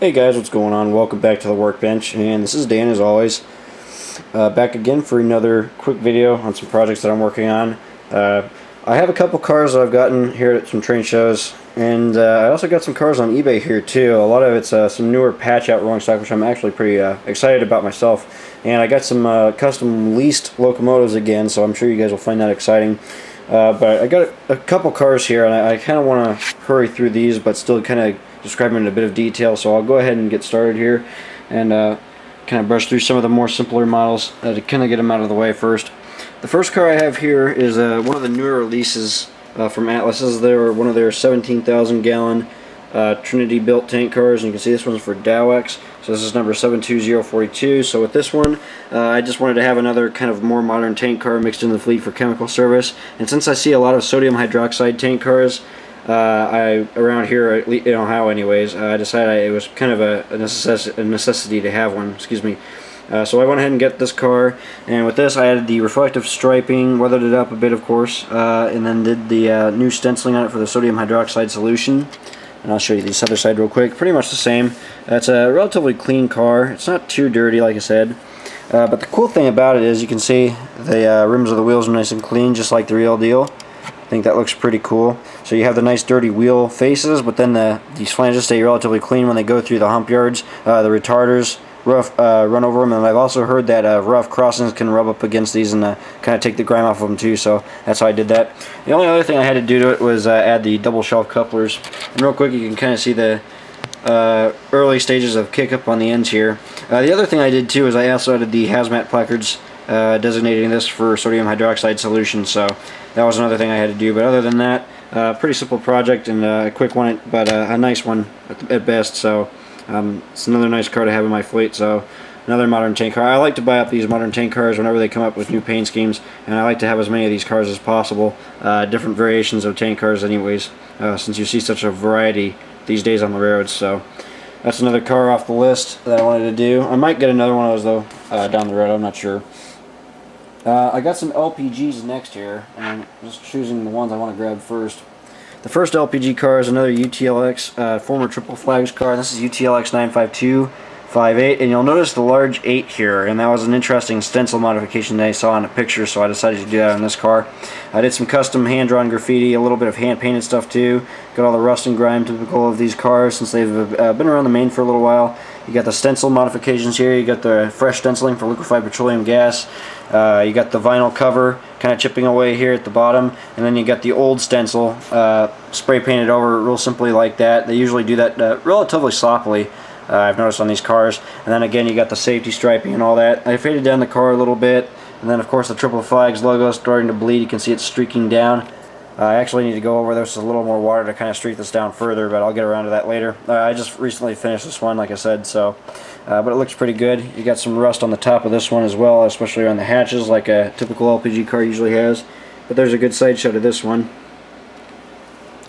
Hey guys, what's going on? Welcome back to the workbench, and this is Dan as always. Back again for another quick video on some projects that I'm working on. I have a couple cars that I've gotten here at some train shows, and I also got some cars on eBay here too. A lot of it's some newer patch out rolling stock, which I'm actually pretty excited about myself. And I got some custom leased locomotives again, so I'm sure you guys will find that exciting. But I got a couple cars here, and I kind of want to hurry through these, but still kind of describe them in a bit of detail. So I'll go ahead and get started here, and kind of brush through some of the more simpler models to kind of get them out of the way first. The first car I have here is one of the newer releases from Atlas. This is one of their 17,000 gallon Trinity built tank cars, and you can see this one's for Dowx. So this is number 72042. So with this one, I just wanted to have another kind of more modern tank car mixed in the fleet for chemical service. And since I see a lot of sodium hydroxide tank cars around here, in Ohio anyways, I decided it was kind of a necessity to have one. Excuse me. So I went ahead and get this car, and with this I added the reflective striping, weathered it up a bit of course, and then did the new stenciling on it for the sodium hydroxide solution. And I'll show you this other side real quick. Pretty much the same. It's a relatively clean car. It's not too dirty, like I said. But the cool thing about it is you can see the rims of the wheels are nice and clean, just like the real deal. I think that looks pretty cool. So you have the nice dirty wheel faces, but then these flanges stay relatively clean when they go through the hump yards. The retarders run over them, and I've also heard that rough crossings can rub up against these and kind of take the grime off of them too, so that's how I did that. The only other thing I had to do to it was add the double shelf couplers, and real quick you can kind of see the early stages of kick up on the ends here. The other thing I did too is I also added the hazmat placards designating this for sodium hydroxide solution, so that was another thing I had to do. But other than that, pretty simple project and a quick one, but a nice one at best. So it's another nice car to have in my fleet. So another modern tank car. I like to buy up these modern tank cars whenever they come up with new paint schemes, and I like to have as many of these cars as possible, different variations of tank cars anyways, since you see such a variety these days on the roads. So that's another car off the list that I wanted to do. I might get another one of those though down the road, I'm not sure. I got some LPGs next here, and I'm just choosing the ones I want to grab first. The first LPG car is another UTLX, former Triple Flags car. This is UTLX 95258, and you'll notice the large 8 here, and that was an interesting stencil modification that I saw in a picture, so I decided to do that on this car. I did some custom hand-drawn graffiti, a little bit of hand-painted stuff too. Got all the rust and grime typical of these cars since they've been around the main for a little while. You got the stencil modifications here. You got the fresh stenciling for liquefied petroleum gas. You got the vinyl cover kind of chipping away here at the bottom, and then you got the old stencil spray painted over real simply like that. They usually do that relatively sloppily, I've noticed on these cars. And then again you got the safety striping and all that. I faded down the car a little bit, and then of course the Triple Flags logo is starting to bleed. You can see it streaking down. I actually need to go over this with a little more water to kind of streak this down further, but I'll get around to that later. I just recently finished this one, like I said, so but it looks pretty good. You got some rust on the top of this one as well, especially on the hatches, like a typical LPG car usually has. But there's a good side shot of this one.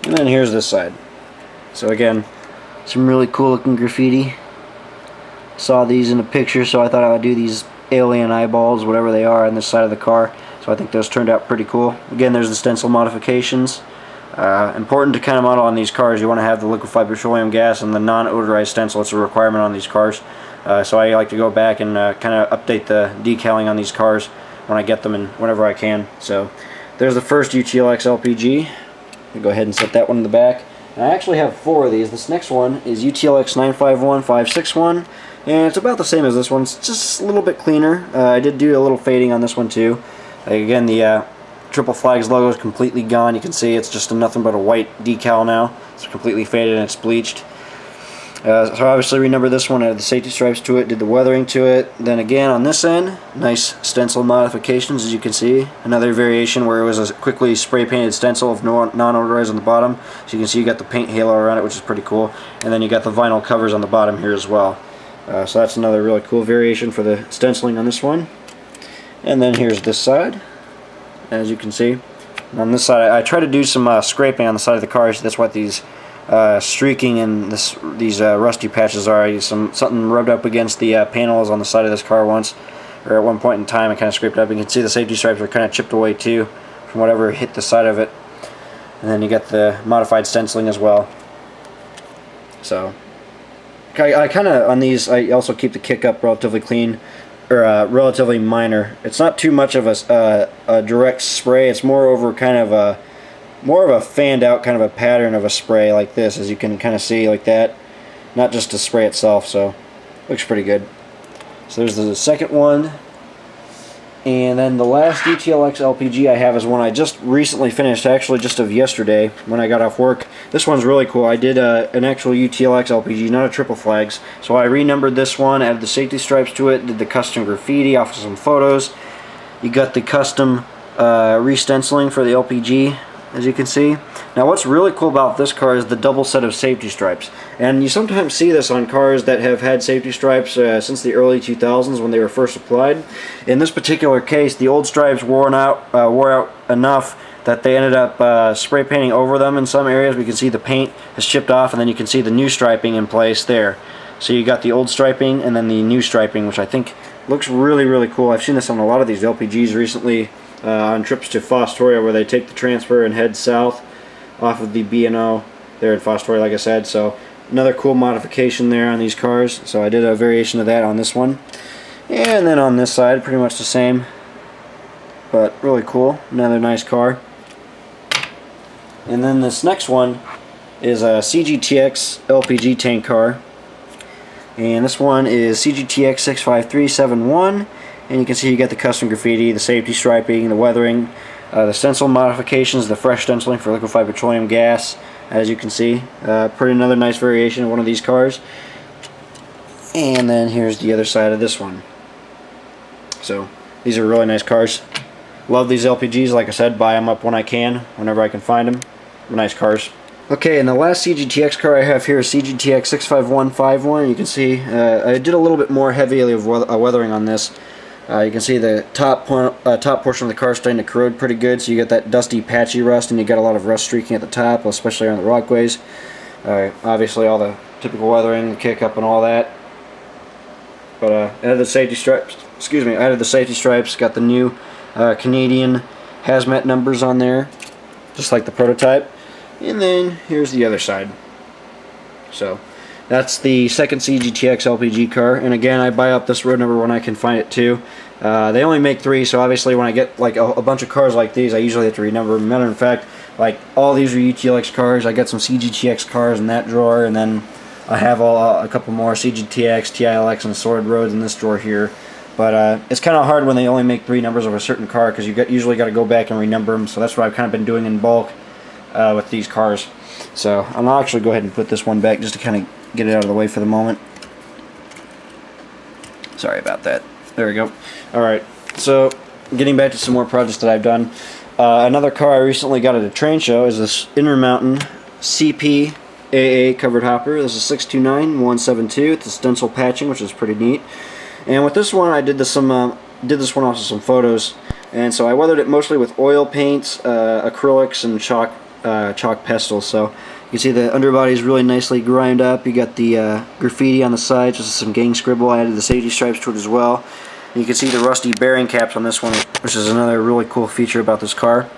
And then here's this side. So again, some really cool looking graffiti. Saw these in a picture, so I thought I would do these alien eyeballs, whatever they are, on this side of the car. So I think those turned out pretty cool. Again, there's the stencil modifications. Important to kind of model on these cars, you want to have the liquefied petroleum gas and the non-odorized stencil. It's a requirement on these cars. So I like to go back and kind of update the decaling on these cars when I get them and whenever I can. So there's the first UTLX LPG. I'll go ahead and set that one in the back. And I actually have 4 of these. This next one is UTLX 951561, and it's about the same as this one. It's just a little bit cleaner. I did do a little fading on this one too. Again, the Triple Flags logo is completely gone. You can see it's just nothing but a white decal now. It's completely faded and it's bleached. So obviously renumbered this one, added the safety stripes to it, did the weathering to it. Then again on this end, nice stencil modifications, as you can see. Another variation where it was a quickly spray painted stencil of non-odorized on the bottom. So you can see you got the paint halo around it, which is pretty cool. And then you got the vinyl covers on the bottom here as well. So that's another really cool variation for the stenciling on this one. And then here's this side, as you can see. And on this side, I try to do some scraping on the side of the car. So that's what these streaking and these rusty patches are. Something rubbed up against the panels on the side of this car once, or at one point in time, and kind of scraped up. You can see the safety stripes are kind of chipped away too from whatever hit the side of it. And then you got the modified stenciling as well. So I kind of, on these, I also keep the kick up relatively clean, or relatively minor. It's not too much of a direct spray. It's more over kind of a, more of a fanned out kind of a pattern of a spray like this, as you can kind of see like that. Not just the spray itself, so looks pretty good. So there's the second one. And then the last GTX Lpg I have is one I just recently finished, actually just of yesterday when I got off work. This one's really cool. I did an actual UTLX Lpg, not a triple flags. So I renumbered this one, added the safety stripes to it, did the custom graffiti off of some photos. You got the custom re-stenciling for the LPG, as you can see. Now what's really cool about this car is the double set of safety stripes. And you sometimes see this on cars that have had safety stripes since the early 2000s when they were first applied. In this particular case, the old stripes wore out enough that they ended up spray painting over them in some areas. We can see the paint has chipped off, and then you can see the new striping in place there. So you got the old striping and then the new striping, which I think looks really, really cool. I've seen this on a lot of these LPGs recently on trips to Fostoria, where they take the transfer and head south off of the B&O there in Fostoria, like I said. So another cool modification there on these cars. So I did a variation of that on this one. And then on this side, pretty much the same, but really cool. Another nice car. And then this next one is a Gtx Lpg Tank Car. And this one is Gtx 65371. And you can see you get the custom graffiti, the safety striping, the weathering, the stencil modifications, the fresh stenciling for liquefied petroleum gas, as you can see. Pretty another nice variation of one of these cars. And then here's the other side of this one. So these are really nice cars. Love these LPGs. Like I said, buy them up when I can, whenever I can find them. Nice cars. Okay, and the last CGTX car I have here is CGTX 65151. You can see I did a little bit more heavily of weathering on this. You can see the top portion of the car starting to corrode pretty good, so you get that dusty, patchy rust, and you got a lot of rust streaking at the top, especially on the walkways. Obviously, all the typical weathering, the kick up, and all that. But added the safety stripes. Excuse me, added the safety stripes. Got the new Canadian hazmat numbers on there, just like the prototype. And then here's the other side. So that's the second CGTX LPG car, and again, I buy up this road number when I can find it too. They only make 3, so obviously when I get like a bunch of cars like these, I usually have to renumber them. Matter of fact, like all these are UTLX cars. I got some CGTX cars in that drawer, and then I have a couple more CGTX, TILX, and assorted roads in this drawer here. But it's kind of hard when they only make 3 numbers of a certain car, because you usually got to go back and renumber them. So that's what I've kind of been doing in bulk with these cars. So I'll actually go ahead and put this one back just to kind of get it out of the way for the moment. Sorry about that. There we go. Alright, so getting back to some more projects that I've done. Another car I recently got at a train show is this Intermountain CP-AA covered hopper. This is 629172. It's a stencil patching, which is pretty neat. And with this one, I did this one off of some photos. And so I weathered it mostly with oil paints, acrylics, and chalk pestles. So you can see the underbody is really nicely grimed up. You got the graffiti on the sides, just some gang scribble. I added the safety stripes to it as well. And you can see the rusty bearing caps on this one, which is another really cool feature about this car.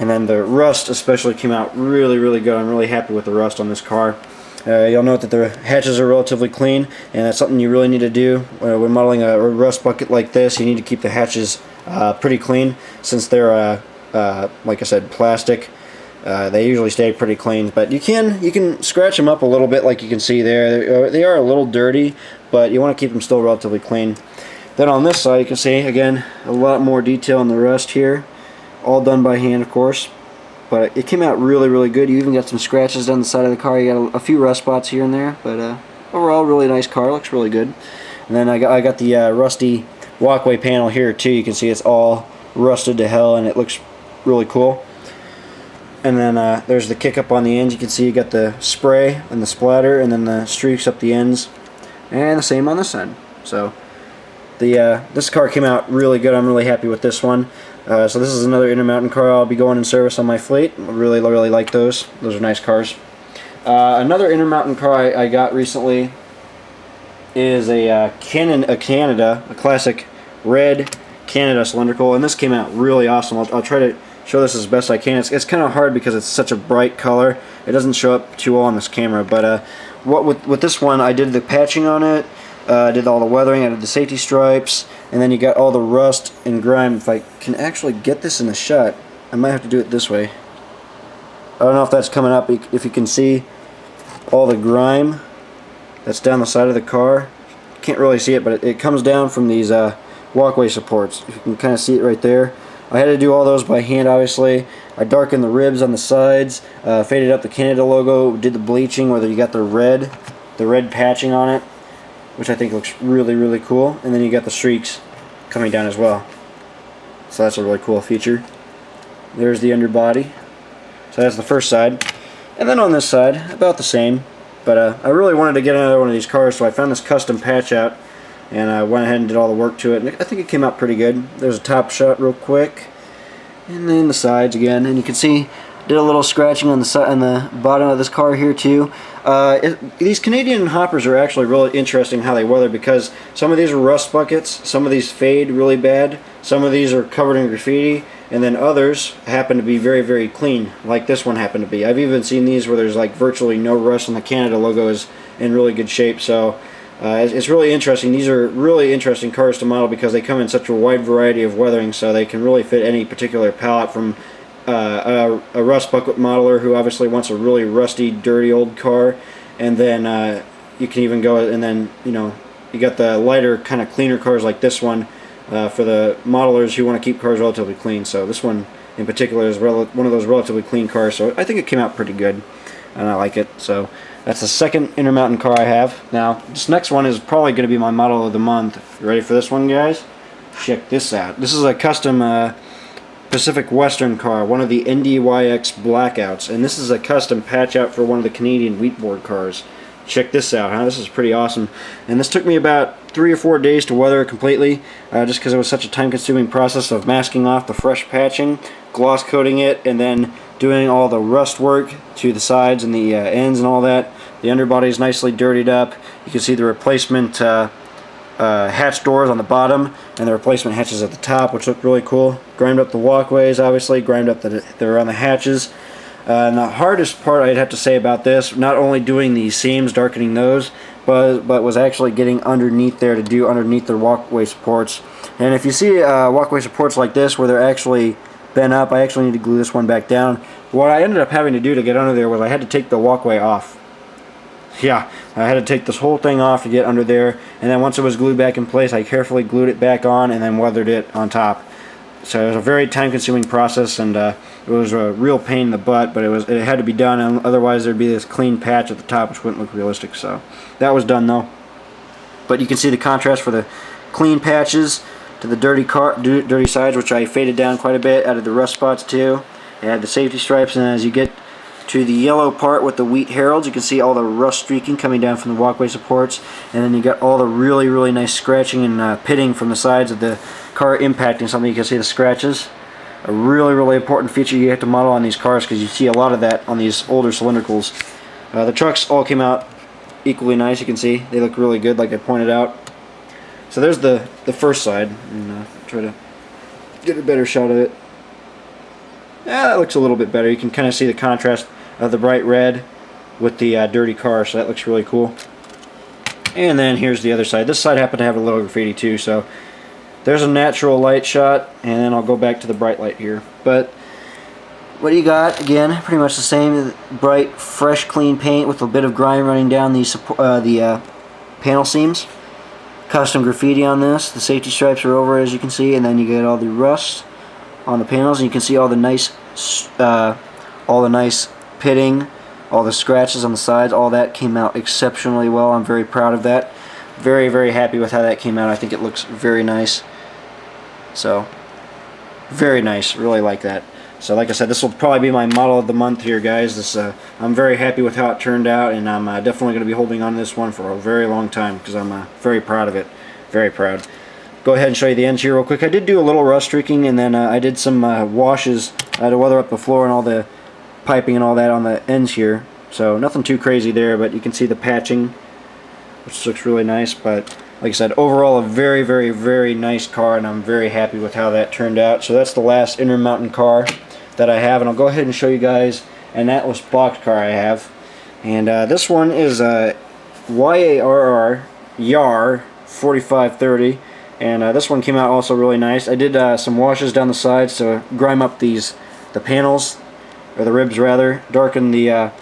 And then the rust especially came out really, really good. I'm really happy with the rust on this car. You'll note that the hatches are relatively clean, and that's something you really need to do when modeling a rust bucket like this. You need to keep the hatches pretty clean, since they're like I said, plastic. They usually stay pretty clean, but you can scratch them up a little bit, like you can see there. They are a little dirty, but you want to keep them still relatively clean. Then on this side, you can see again a lot more detail in the rust here, all done by hand, of course. But it came out really, really good. You even got some scratches down the side of the car. You got a few rust spots here and there, but overall, really nice car. Looks really good. And then I got the rusty walkway panel here too. You can see it's all rusted to hell, and it looks really cool. And then there's the kick up on the ends. You can see you got the spray and the splatter, and then the streaks up the ends, and the same on this side. So this car came out really good. I'm really happy with this one. So this is another Intermountain car I'll be going in service on my fleet. I really, really like those. Those are nice cars. Another Intermountain car I got recently is a Canada, a classic red Canada cylindrical, and this came out really awesome. I'll try to show this as best I can. It's kind of hard because it's such a bright color. It doesn't show up too well on this camera, but with this one, I did the patching on it, did all the weathering, I did the safety stripes, and then you got all the rust and grime. If I can actually get this in the shot, I might have to do it this way. I don't know if that's coming up, if you can see all the grime that's down the side of the car. Can't really see it, but it comes down from these walkway supports. You can kind of see it right there. I had to do all those by hand, obviously. I darkened the ribs on the sides, faded up the Canada logo, did the bleaching where you got the red patching on it, which I think looks really, really cool. And then you got the streaks coming down as well. So that's a really cool feature. There's the underbody. So that's the first side. And then on this side, about the same. But I really wanted to get another one of these cars, so I found this custom patch out, and I went ahead and did all the work to it. And I think it came out pretty good. There's a top shot real quick, and then the sides again. And you can see, did a little scratching on the side, on the bottom of this car here too. These Canadian hoppers are actually really interesting how they weather, because some of these are rust buckets, some of these fade really bad, some of these are covered in graffiti, and then others happen to be very, very clean, like this one happened to be. I've even seen these where there's like virtually no rust, and the Canada logo is in really good shape. So it's really interesting. These are really interesting cars to model because they come in such a wide variety of weathering, so they can really fit any particular palette, from a rust bucket modeler who obviously wants a really rusty, dirty old car, and then you can even go, and then you got the lighter, kind of cleaner cars like this one. For the modelers who want to keep cars relatively clean. So this one in particular is one of those relatively clean cars, so I think it came out pretty good, and I like it. So that's the second Intermountain car I have. Now this next one is probably going to be my model of the month. You ready for this one, guys? Check this out. This is a custom Pacific Western car, one of the NDYX Blackouts, and this is a custom patch out for one of the Canadian Wheatboard cars. Check this out, huh? This is pretty awesome. And this took me about 3 or 4 days to weather it completely, just because it was such a time-consuming process of masking off the fresh patching, gloss coating it, and then doing all the rust work to the sides and the ends and all that. The underbody is nicely dirtied up. You can see the replacement hatch doors on the bottom and the replacement hatches at the top, which look really cool. Grimed up the walkways, obviously, grimed up around the hatches. And the hardest part I'd have to say about this, not only doing the seams, darkening those, but was actually getting underneath there to do underneath the walkway supports. And if you see walkway supports like this where they're actually bent up, I actually need to glue this one back down. What I ended up having to do to get under there was I had to take the walkway off. Yeah, I had to take this whole thing off to get under there, and then once it was glued back in place, I carefully glued it back on and then weathered it on top. So it was a very time-consuming process, and it was a real pain in the butt, but it had to be done, and otherwise there'd be this clean patch at the top, which wouldn't look realistic. So that was done though. But you can see the contrast for the clean patches to the dirty sides, which I faded down quite a bit. Added the rust spots too. Add the safety stripes, and as you get to the yellow part with the wheat heralds, you can see all the rust streaking coming down from the walkway supports, and then you got all the really, really nice scratching and pitting from the sides of the car impacting something. You can see the scratches. A really, really important feature you have to model on these cars, because you see a lot of that on these older cylindricals. The trucks all came out equally nice. You can see they look really good, like I pointed out. So there's the first side, and try to get a better shot of it. Yeah, that looks a little bit better. You can kind of see the contrast of the bright red with the dirty car, so that looks really cool. And then here's the other side. This side happened to have a little graffiti too, so there's a natural light shot, and then I'll go back to the bright light here. But what do you got? Again, pretty much the same. Bright, fresh, clean paint with a bit of grime running down the panel seams. Custom graffiti on this. The safety stripes are over, as you can see, and then you get all the rust on the panels, and you can see all the nice pitting, all the scratches on the sides. All that came out exceptionally well. I'm very proud of that. Very, very happy with how that came out. I think it looks very nice. So, very nice. Really like that. So, like I said, this will probably be my model of the month here, guys. I'm very happy with how it turned out, and I'm definitely going to be holding on to this one for a very long time, because I'm very proud of it. Very proud. Go ahead and show you the ends here real quick. I did do a little rust streaking, and then I did some washes to weather up the floor and all the piping and all that on the ends here. So nothing too crazy there, but you can see the patching, which looks really nice. But like I said, overall a very, very, very nice car, and I'm very happy with how that turned out. So that's the last Intermountain car that I have, and I'll go ahead and show you guys an Atlas Boxcar I have. And this one is YARR 4530, and this one came out also really nice. I did some washes down the sides to grime up the panels, or the ribs rather, darken the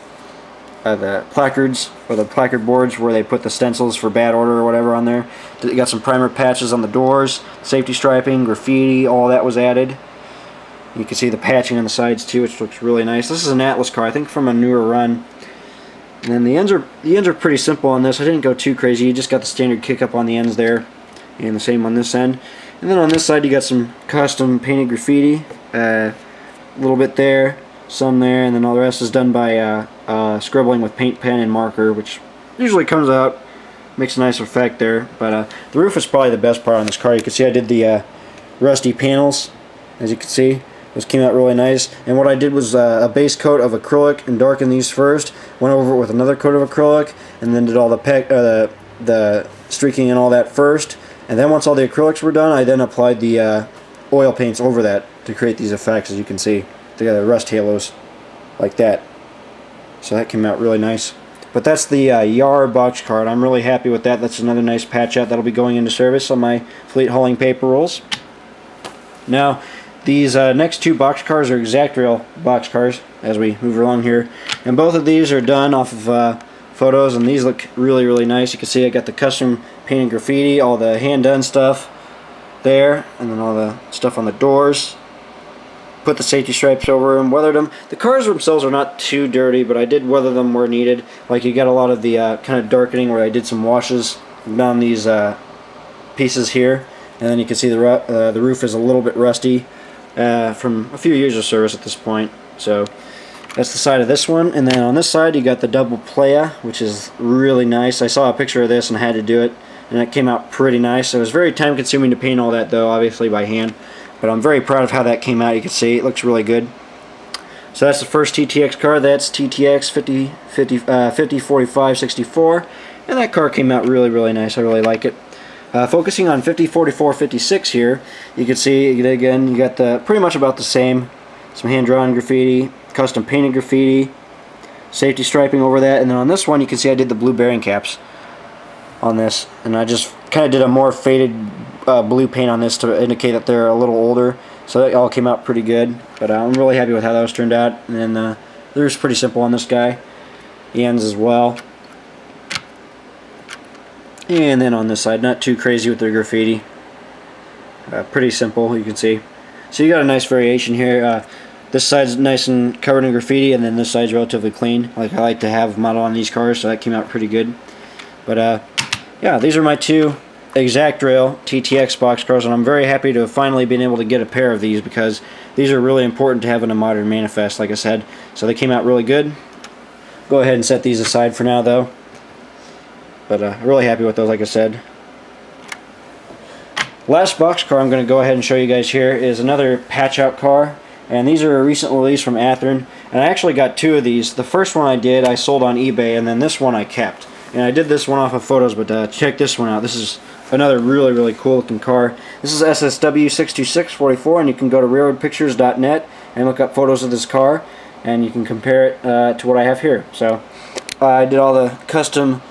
placards, or the placard boards where they put the stencils for bad order or whatever on there. Got some primer patches on the doors, safety striping, graffiti, all that was added. You can see the patching on the sides too, which looks really nice. This is an Atlas car, I think from a newer run. And then the ends are pretty simple on this. I didn't go too crazy. You just got the standard kick up on the ends there, and the same on this end. And then on this side you got some custom painted graffiti, a little bit there, some there, and then all the rest is done by scribbling with paint pen and marker, which usually comes out, makes a nice effect there. But the roof is probably the best part on this car. You can see I did the rusty panels, as you can see. Those came out really nice, and what I did was a base coat of acrylic and darkened these first, went over it with another coat of acrylic, and then did all the streaking and all that first, and then once all the acrylics were done, I then applied the oil paints over that to create these effects. As you can see, the rust halos like that. So that came out really nice. But that's the YAR Boxcar, and I'm really happy with that. That's another nice patch out that'll be going into service on my fleet hauling paper rolls. Now, these next two Boxcars are exact rail Boxcars as we move along here, and both of these are done off of photos, and these look really, really nice. You can see I got the custom painted graffiti, all the hand done stuff there, and then all the stuff on the doors. Put the safety stripes over them, weathered them. The cars themselves are not too dirty, but I did weather them where needed. Like you got a lot of the kind of darkening where I did some washes down these pieces here, and then you can see the roof is a little bit rusty. From a few years of service at this point. So that's the side of this one, and then on this side you got the double playa, which is really nice. I saw a picture of this and had to do it, and it came out pretty nice. It was very time consuming to paint all that though, obviously by hand, but I'm very proud of how that came out. You can see it looks really good. So that's the first TTX car. That's TTX 504564, and that car came out really, really nice. I really like it. Focusing on 504456 here, you can see again you got the pretty much about the same. Some hand drawn graffiti, custom painted graffiti, safety striping over that, and then on this one you can see I did the blue bearing caps on this, and I just kind of did a more faded blue paint on this to indicate that they're a little older. So that all came out pretty good, but I'm really happy with how those turned out. And then the roof's pretty simple on this guy, the ends as well. And then on this side, not too crazy with the graffiti. Pretty simple, you can see. So you got a nice variation here. This side's nice and covered in graffiti, and then this side's relatively clean, like I like to have model on these cars, so that came out pretty good. But yeah, these are my two exact rail TTX Boxcars, and I'm very happy to have finally been able to get a pair of these, because these are really important to have in a modern manifest, like I said. So they came out really good. Go ahead and set these aside for now though. But really happy with those, like I said. Last Boxcar I'm going to go ahead and show you guys here is another patch out car, and these are a recent release from Athearn, and I actually got two of these. The first one I sold on eBay, and then this one I kept. And I did this one off of photos, but check this one out. This is another really, really cool looking car. This is SSW 62644, and you can go to railroadpictures.net and look up photos of this car, and you can compare it to what I have here. So I did all the custom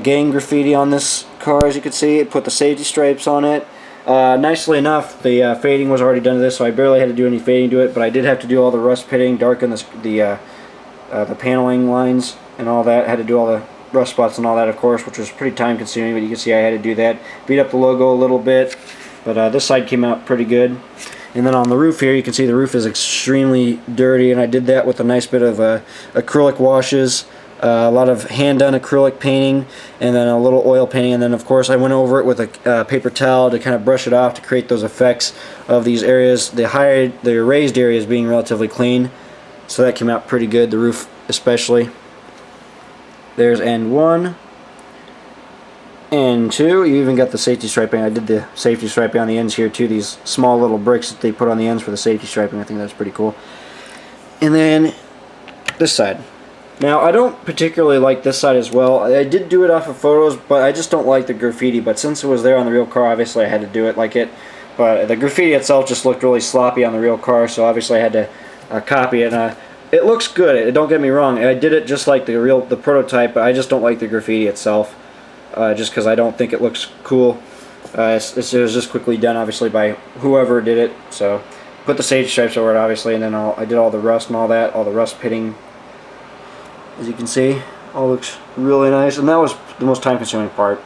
gang graffiti on this car, as you can see. It put the safety stripes on it. Nicely enough, the fading was already done to this, so I barely had to do any fading to it, but I did have to do all the rust pitting, darken the paneling lines and all that. I had to do all the rust spots and all that, of course, which was pretty time consuming, but you can see I had to do that. Beat up the logo a little bit, but this side came out pretty good. And then on the roof here, you can see the roof is extremely dirty, and I did that with a nice bit of acrylic washes, a lot of hand-done acrylic painting, and then a little oil painting, and then of course I went over it with a paper towel to kind of brush it off to create those effects of these areas, the raised areas being relatively clean. So that came out pretty good, the roof especially. There's end one, end two. You even got the safety striping. I did the safety striping on the ends here too, these small little bricks that they put on the ends for the safety striping. I think that's pretty cool. And then this side. Now, I don't particularly like this side as well. I did do it off of photos, but I just don't like the graffiti. But since it was there on the real car, obviously I had to do it like it. But the graffiti itself just looked really sloppy on the real car, so obviously I had to copy it. it looks good. Don't get me wrong. I did it just like the prototype, but I just don't like the graffiti itself, just because I don't think it looks cool. It was just quickly done, obviously, by whoever did it. So put the sage stripes over it, obviously, and then I did all the rust and all that, all the rust pitting. As you can see, all looks really nice, and that was the most time-consuming part.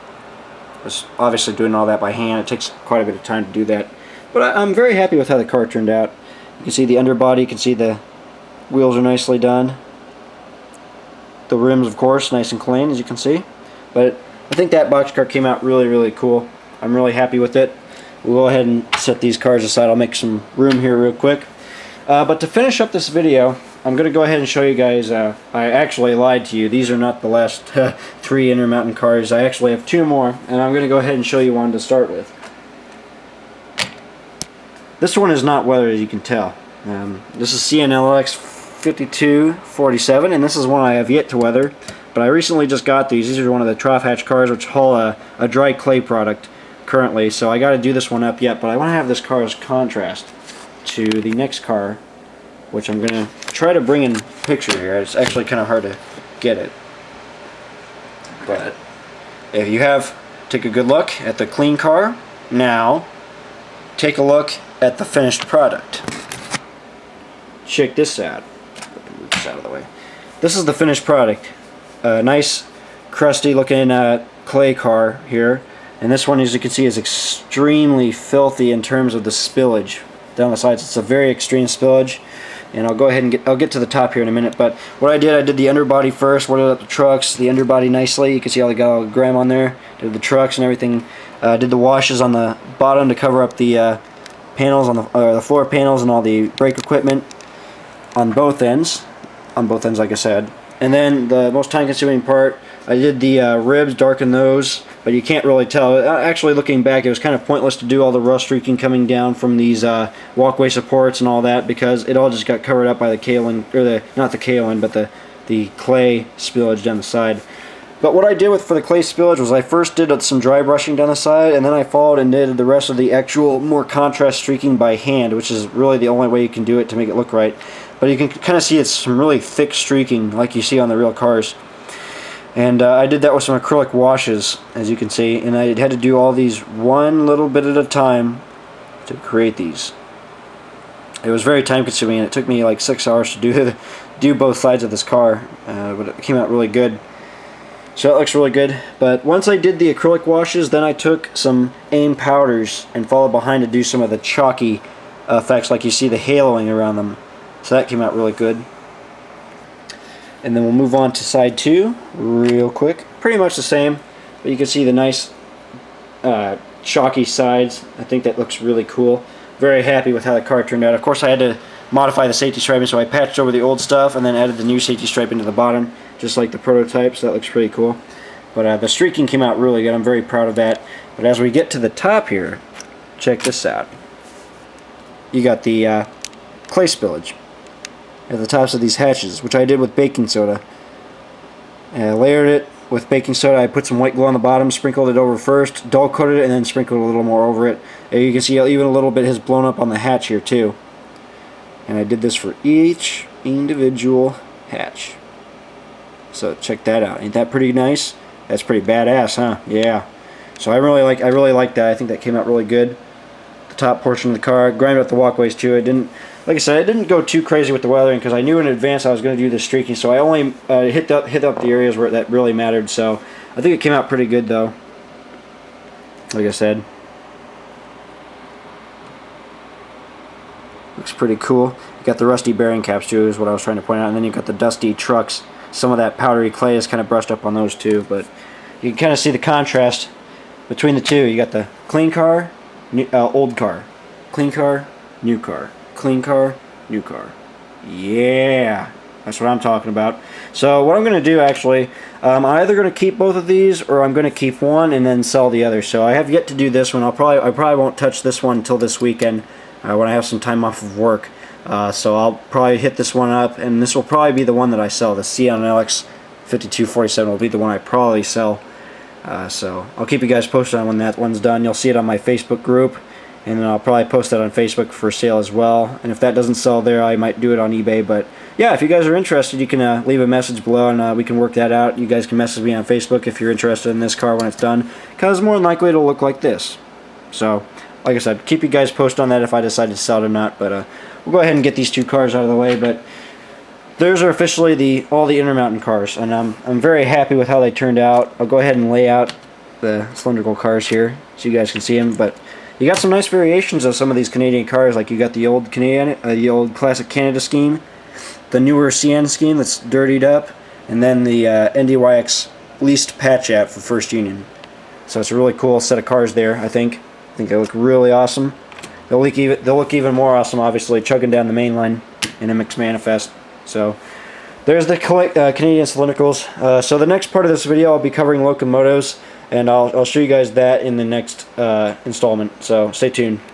Was obviously doing all that by hand. It takes quite a bit of time to do that, but I'm very happy with how the car turned out. You can see the underbody. You can see the wheels are nicely done. The rims, of course, nice and clean, as you can see. But I think that boxcar came out really, really cool. I'm really happy with it. We'll go ahead and set these cars aside. I'll make some room here real quick. But to finish up this video, I'm going to go ahead and show you guys, I actually lied to you. These are not the last 3 Intermountain cars. I actually have 2 more, and I'm going to go ahead and show you one to start with. This one is not weathered, as you can tell. This is CNLX 5247, and this is one I have yet to weather. But I recently just got these. These are one of the trough hatch cars, which haul a dry clay product currently. So I got to do this one up yet, but I want to have this car as contrast to the next car, which I'm going to try to bring in picture here. It's actually kind of hard to get it. But if you have, take a good look at the clean car. Now, take a look at the finished product. Check this out. Move this out of the way. This is the finished product. A nice, crusty looking clay car here. And this one, as you can see, is extremely filthy in terms of the spillage down the sides. It's a very extreme spillage. And I'll go ahead and I'll get to the top here in a minute. But what I did the underbody first, welded up the trucks, the underbody nicely. You can see how they got all the grime on there. Did the trucks and everything. Did the washes on the bottom to cover up the panels on the floor panels and all the brake equipment on both ends. On both ends, like I said. And then the most time-consuming part, I did the ribs, darkened those, but you can't really tell. Actually, looking back, it was kind of pointless to do all the rust streaking coming down from these walkway supports and all that, because it all just got covered up by the kaolin, or not the kaolin, but the clay spillage down the side. But what I did for the clay spillage was I first did some dry brushing down the side, and then I followed and did the rest of the actual more contrast streaking by hand, which is really the only way you can do it to make it look right. But you can kind of see it's some really thick streaking like you see on the real cars. And I did that with some acrylic washes, as you can see, and I had to do all these one little bit at a time to create these. It was very time consuming, and it took me like 6 hours to do both sides of this car, but it came out really good. So it looks really good. But once I did the acrylic washes, then I took some AIM powders and followed behind to do some of the chalky effects, like you see the haloing around them. So that came out really good. And then we'll move on to side 2 real quick. Pretty much the same, but you can see the nice chalky sides. I think that looks really cool. Very happy with how the car turned out. Of course, I had to modify the safety striping, so I patched over the old stuff and then added the new safety stripe into the bottom, just like the prototype, so that looks pretty cool. But the streaking came out really good. I'm very proud of that. But as we get to the top here, check this out. You got the clay spillage at the tops of these hatches, which I did with baking soda. And I layered it with baking soda. I put some white glue on the bottom, sprinkled it over first, dull coated it, and then sprinkled a little more over it. And you can see even a little bit has blown up on the hatch here too. And I did this for each individual hatch. So check that out. Ain't that pretty nice? That's pretty badass, huh? Yeah. So I really like that. I think that came out really good. The top portion of the car, grinded up the walkways too. Like I said, I didn't go too crazy with the weathering because I knew in advance I was going to do the streaking, so I only hit up the areas where that really mattered. So I think it came out pretty good, though. Like I said, looks pretty cool. You got the rusty bearing caps too, is what I was trying to point out, and then you got the dusty trucks. Some of that powdery clay is kind of brushed up on those too, but you can kind of see the contrast between the two. You got the clean car, old car, clean car, new car. Clean car, new car. Yeah, that's what I'm talking about. So what I'm going to do, actually, I'm either going to keep both of these, or I'm going to keep one and then sell the other. So I have yet to do this one. I probably won't touch this one until this weekend when I have some time off of work. So I'll probably hit this one up, and this will probably be the one that I sell. The CNLX 5247 will be the one I probably sell. So I'll keep you guys posted on when that one's done. You'll see it on my Facebook group. and then I'll probably post that on Facebook for sale as well. And if that doesn't sell there, I might do it on eBay. But yeah, if you guys are interested, you can leave a message below, and we can work that out. You guys can message me on Facebook if you're interested in this car when it's done, because more than likely it'll look like this. So, like I said, keep you guys posted on that if I decide to sell it or not. But we'll go ahead and get these two cars out of the way. But those are officially all the Intermountain cars, and I'm very happy with how they turned out. I'll go ahead and lay out the cylindrical cars here so you guys can see them. But you got some nice variations of some of these Canadian cars, like you got the old the old classic Canada scheme, the newer CN scheme that's dirtied up, and then the NDYX leased patch app for First Union. So it's a really cool set of cars there. I think they look really awesome. They'll look even more awesome, obviously, chugging down the main line in a mixed manifest. So there's the Canadian cylindricals. So the next part of this video, I'll be covering locomotives, and I'll show you guys that in the next installment. So stay tuned.